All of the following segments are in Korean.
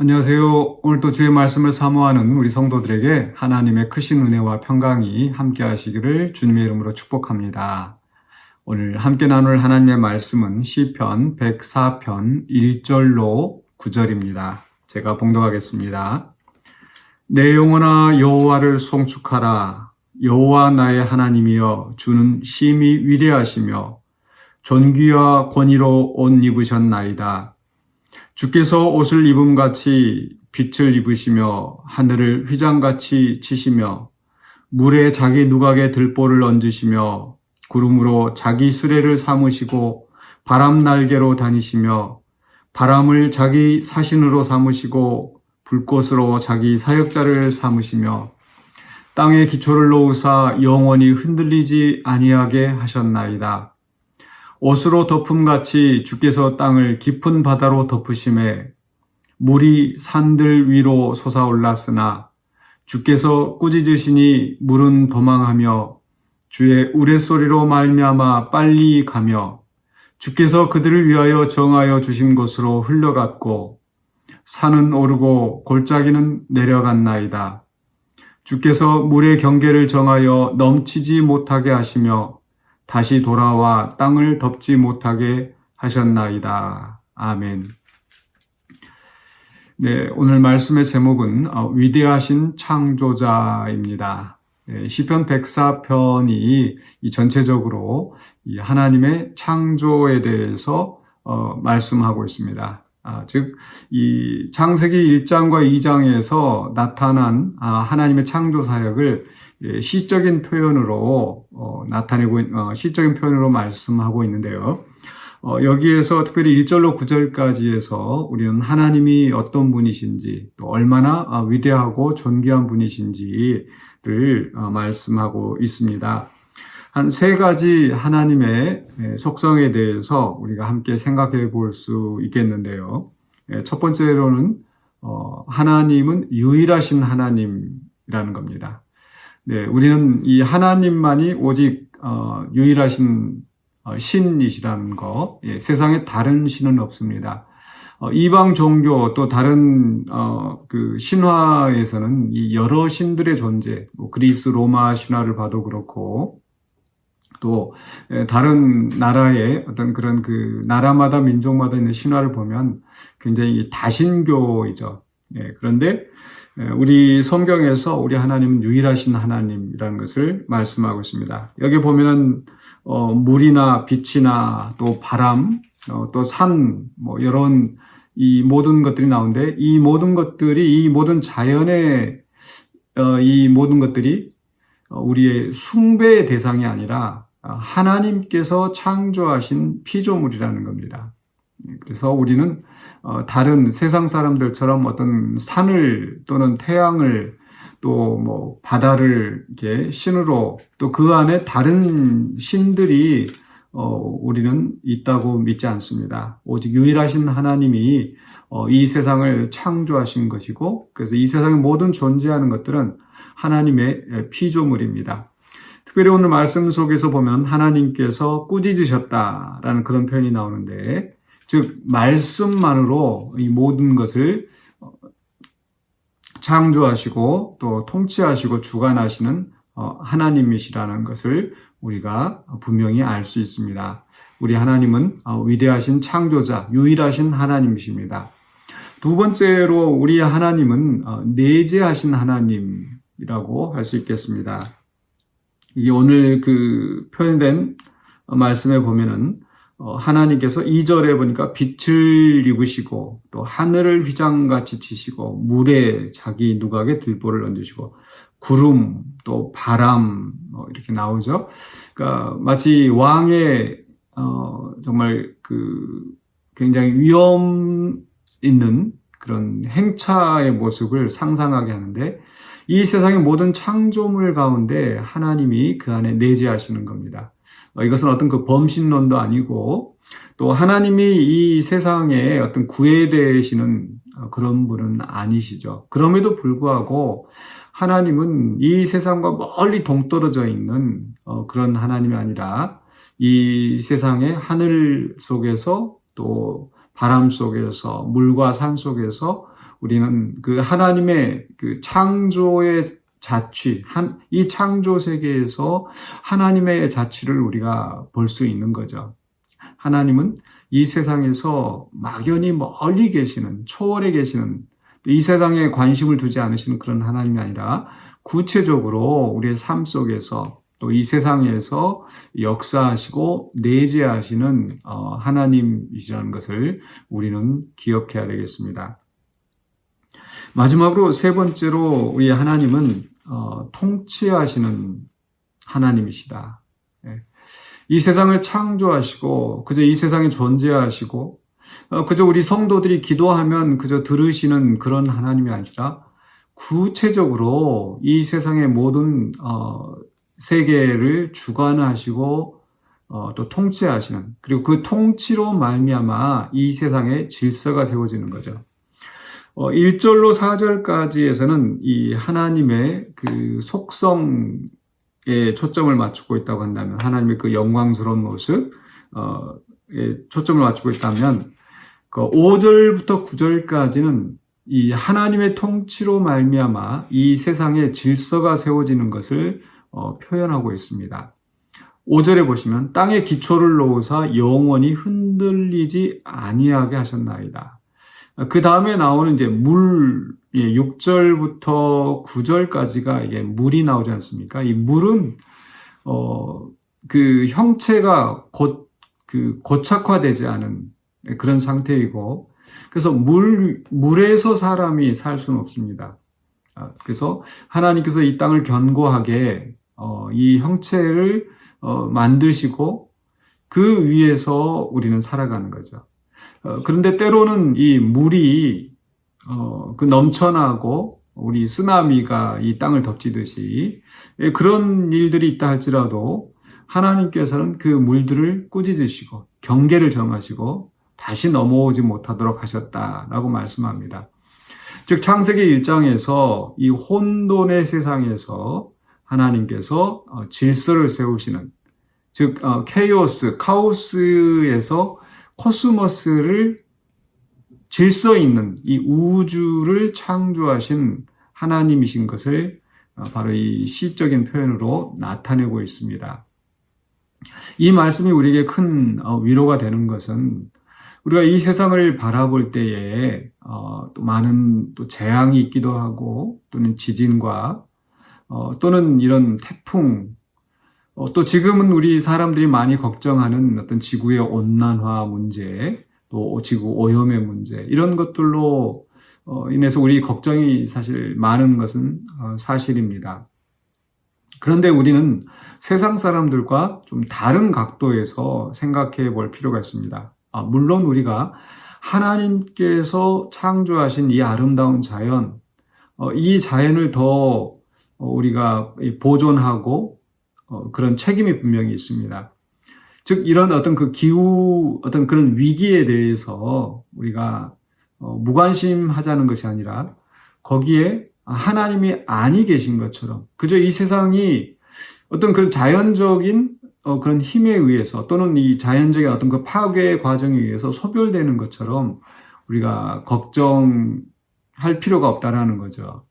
안녕하세요. 오늘도 주의 말씀을 사모하는 우리 성도들에게 하나님의 크신 은혜와 평강이 함께 하시기를 주님의 이름으로 축복합니다. 오늘 함께 나눌 하나님의 말씀은 시편 104편 1절로 9절입니다. 제가 봉독하겠습니다. 내 영혼아 여호와를 송축하라. 여호와 나의 하나님이여 주는 심히 위대하시며 존귀와 권위로 옷 입으셨나이다. 주께서 옷을 입음같이 빛을 입으시며 하늘을 휘장같이 치시며 물에 자기 누각에 들보를 얹으시며 구름으로 자기 수레를 삼으시고 바람 날개로 다니시며 바람을 자기 사신으로 삼으시고 불꽃으로 자기 사역자를 삼으시며 땅에 기초를 놓으사 영원히 흔들리지 아니하게 하셨나이다. 옷으로 덮음같이 주께서 땅을 깊은 바다로 덮으심에 물이 산들 위로 솟아올랐으나 주께서 꾸짖으시니 물은 도망하며 주의 우레소리로 말미암아 빨리 가며 주께서 그들을 위하여 정하여 주신 곳으로 흘러갔고 산은 오르고 골짜기는 내려갔나이다. 주께서 물의 경계를 정하여 넘치지 못하게 하시며 다시 돌아와 땅을 덮지 못하게 하셨나이다. 아멘. 네, 오늘 말씀의 제목은 위대하신 창조자입니다. 시편 104편이 전체적으로 하나님의 창조에 대해서 말씀하고 있습니다. 즉, 이 창세기 1장과 2장에서 나타난 하나님의 창조 사역을 시적인 표현으로 시적인 표현으로 말씀하고 있는데요. 여기에서 특별히 1절로 9절까지 해서 우리는 하나님이 어떤 분이신지 또 얼마나 위대하고 존귀한 분이신지를 말씀하고 있습니다. 한 세 가지 하나님의 속성에 대해서 우리가 함께 생각해 볼 수 있겠는데요. 첫 번째로는 하나님은 유일하신 하나님이라는 겁니다. 네, 우리는 이 하나님만이 오직 유일하신 신이시라는 거, 세상에 다른 신은 없습니다. 이방 종교 또 다른 그 신화에서는 이 여러 신들의 존재, 그리스 로마 신화를 봐도 그렇고 또 다른 나라의 어떤 그런 그 나라마다 민족마다 있는 신화를 보면 굉장히 다신교이죠. 그런데 우리 성경에서 우리 하나님은 유일하신 하나님이라는 것을 말씀하고 있습니다. 여기 보면은 물이나 빛이나 또 바람, 또 산, 이런 이 모든 것들이 나오는데 이 모든 것들이 이 모든 자연의 이 모든 것들이 우리의 숭배의 대상이 아니라 하나님께서 창조하신 피조물이라는 겁니다. 그래서 우리는 다른 세상 사람들처럼 어떤 산을 또는 태양을 또 바다를 이렇게 신으로 또 그 안에 다른 신들이 우리는 있다고 믿지 않습니다. 오직 유일하신 하나님이 이 세상을 창조하신 것이고 그래서 이 세상의 모든 존재하는 것들은 하나님의 피조물입니다. 특별히 오늘 말씀 속에서 보면 하나님께서 꾸짖으셨다라는 그런 표현이 나오는데 즉 말씀만으로 이 모든 것을 창조하시고 또 통치하시고 주관하시는 하나님이시라는 것을 우리가 분명히 알 수 있습니다. 우리 하나님은 위대하신 창조자, 유일하신 하나님이십니다. 두 번째로 우리 하나님은 내재하신 하나님이라고 할 수 있겠습니다. 이 오늘 그 표현된 말씀에 보면은 하나님께서 2절에 보니까 빛을 입으시고 또 하늘을 휘장같이 치시고 물에 자기 누각에 들보를 얹으시고 구름 또 바람 이렇게 나오죠. 그러니까 마치 왕의 정말 그 굉장히 위험 있는 그런 행차의 모습을 상상하게 하는데 이 세상의 모든 창조물 가운데 하나님이 그 안에 내재하시는 겁니다. 이것은 어떤 그 범신론도 아니고 또 하나님이 이 세상에 어떤 구애되시는 그런 분은 아니시죠. 그럼에도 불구하고 하나님은 이 세상과 멀리 동떨어져 있는 그런 하나님이 아니라 이 세상의 하늘 속에서 또 바람 속에서 물과 산 속에서 우리는 그 하나님의 그 창조의 자취, 이 창조 세계에서 하나님의 자취를 우리가 볼 수 있는 거죠. 하나님은 이 세상에서 막연히 멀리 계시는, 초월해 계시는, 이 세상에 관심을 두지 않으시는 그런 하나님이 아니라 구체적으로 우리의 삶 속에서 또 이 세상에서 역사하시고 내재하시는 하나님이시라는 것을 우리는 기억해야 되겠습니다. 마지막으로 세 번째로 우리 하나님은 통치하시는 하나님이시다. 이 세상을 창조하시고 그저 이 세상에 존재하시고 그저 우리 성도들이 기도하면 그저 들으시는 그런 하나님이 아니라 구체적으로 이 세상의 모든 세계를 주관하시고 또 통치하시는, 그리고 그 통치로 말미암아 이 세상에 질서가 세워지는 거죠. 1절로 4절까지에서는 이 하나님의 그 속성에 초점을 맞추고 있다고 한다면, 하나님의 그 영광스러운 모습에 초점을 맞추고 있다면, 그 5절부터 9절까지는 이 하나님의 통치로 말미암아 이 세상에 질서가 세워지는 것을 표현하고 있습니다. 5절에 보시면 땅에 기초를 놓으사 영원히 흔들리지 아니하게 하셨나이다. 그 다음에 나오는 이제 물, 6절부터 9절까지가 이게 물이 나오지 않습니까? 이 물은 그 형체가 고착화되지 않은 그런 상태이고, 그래서 물에서 사람이 살 수는 없습니다. 그래서 하나님께서 이 땅을 견고하게 이 형체를 만드시고 그 위에서 우리는 살아가는 거죠. 그런데 때로는 이 물이 그 넘쳐나고 우리 쓰나미가 이 땅을 덮치듯이 그런 일들이 있다 할지라도 하나님께서는 그 물들을 꾸짖으시고 경계를 정하시고 다시 넘어오지 못하도록 하셨다라고 말씀합니다. 즉 창세기 1장에서 이 혼돈의 세상에서 하나님께서 질서를 세우시는, 즉 케이오스, 카오스에서 코스모스를 질서 있는 이 우주를 창조하신 하나님이신 것을 바로 이 시적인 표현으로 나타내고 있습니다. 이 말씀이 우리에게 큰 위로가 되는 것은 우리가 이 세상을 바라볼 때에 또 많은 또 재앙이 있기도 하고 또는 지진과 또는 이런 태풍, 또 지금은 우리 사람들이 많이 걱정하는 어떤 지구의 온난화 문제, 또 지구 오염의 문제, 이런 것들로 인해서 우리 걱정이 사실 많은 것은 사실입니다. 그런데 우리는 세상 사람들과 좀 다른 각도에서 생각해 볼 필요가 있습니다. 물론 우리가 하나님께서 창조하신 이 아름다운 자연, 이 자연을 더 우리가 보존하고 그런 책임이 분명히 있습니다. 즉 이런 어떤 그 기후 어떤 그런 위기에 대해서 우리가 무관심하자는 것이 아니라 거기에 하나님이 아니 계신 것처럼 그저 이 세상이 어떤 그런 자연적인 그런 힘에 의해서 또는 이 자연적인 어떤 그 파괴 과정에 의해서 소멸되는 것처럼 우리가 걱정할 필요가 없다라는 거죠.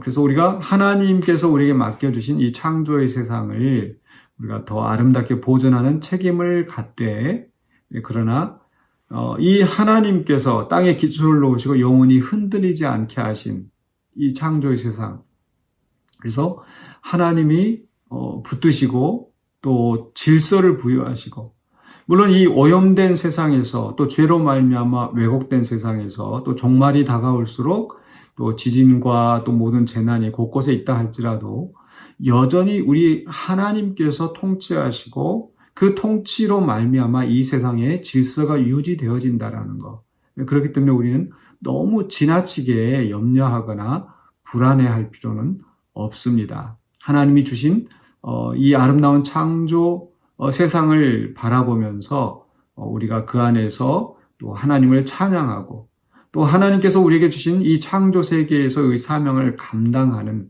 그래서 우리가 하나님께서 우리에게 맡겨주신 이 창조의 세상을 우리가 더 아름답게 보존하는 책임을 갖되, 그러나 이 하나님께서 땅에 기초를 놓으시고 영원히 흔들리지 않게 하신 이 창조의 세상, 그래서 하나님이 붙드시고 또 질서를 부여하시고, 물론 이 오염된 세상에서 또 죄로 말미암아 왜곡된 세상에서 또 종말이 다가올수록 또 지진과 또 모든 재난이 곳곳에 있다 할지라도 여전히 우리 하나님께서 통치하시고 그 통치로 말미암아 이 세상에 질서가 유지되어진다라는 것. 그렇기 때문에 우리는 너무 지나치게 염려하거나 불안해할 필요는 없습니다. 하나님이 주신 이 아름다운 창조 세상을 바라보면서 우리가 그 안에서 또 하나님을 찬양하고 또 하나님께서 우리에게 주신 이 창조 세계에서의 사명을 감당하는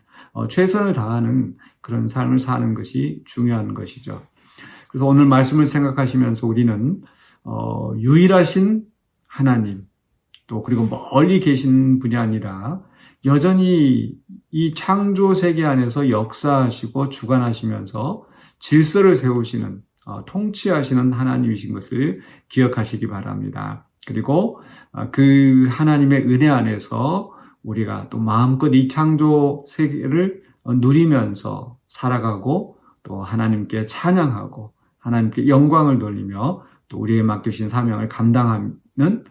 최선을 다하는 그런 삶을 사는 것이 중요한 것이죠. 그래서 오늘 말씀을 생각하시면서 우리는 유일하신 하나님, 또 그리고 멀리 계신 분이 아니라 여전히 이 창조 세계 안에서 역사하시고 주관하시면서 질서를 세우시는 통치하시는 하나님이신 것을 기억하시기 바랍니다. 그리고 그 하나님의 은혜 안에서 우리가 또 마음껏 이 창조 세계를 누리면서 살아가고 또 하나님께 찬양하고 하나님께 영광을 돌리며 또 우리에게 맡겨주신 사명을 감당하는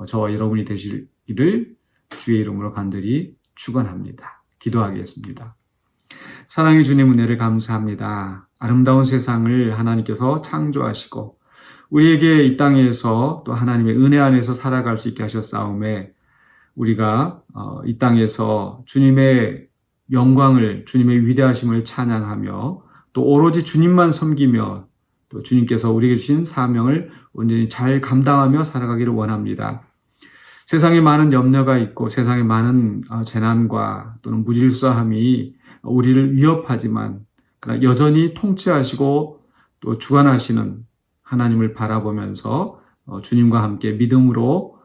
저와 여러분이 되시기를 주의 이름으로 간절히 축원합니다. 기도하겠습니다. 사랑의 주님 은혜를 감사합니다. 아름다운 세상을 하나님께서 창조하시고 우리에게 이 땅에서 또 하나님의 은혜 안에서 살아갈 수 있게 하셨사오매 우리가 이 땅에서 주님의 영광을 주님의 위대하심을 찬양하며 또 오로지 주님만 섬기며 또 주님께서 우리에게 주신 사명을 온전히 잘 감당하며 살아가기를 원합니다. 세상에 많은 염려가 있고 세상에 많은 재난과 또는 무질서함이 우리를 위협하지만 그러나 여전히 통치하시고 또 주관하시는 하나님을 바라보면서 주님과 함께 믿음으로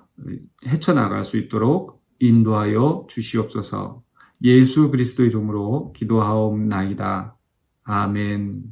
헤쳐나갈 수 있도록 인도하여 주시옵소서. 예수 그리스도 이름으로 기도하옵나이다. 아멘.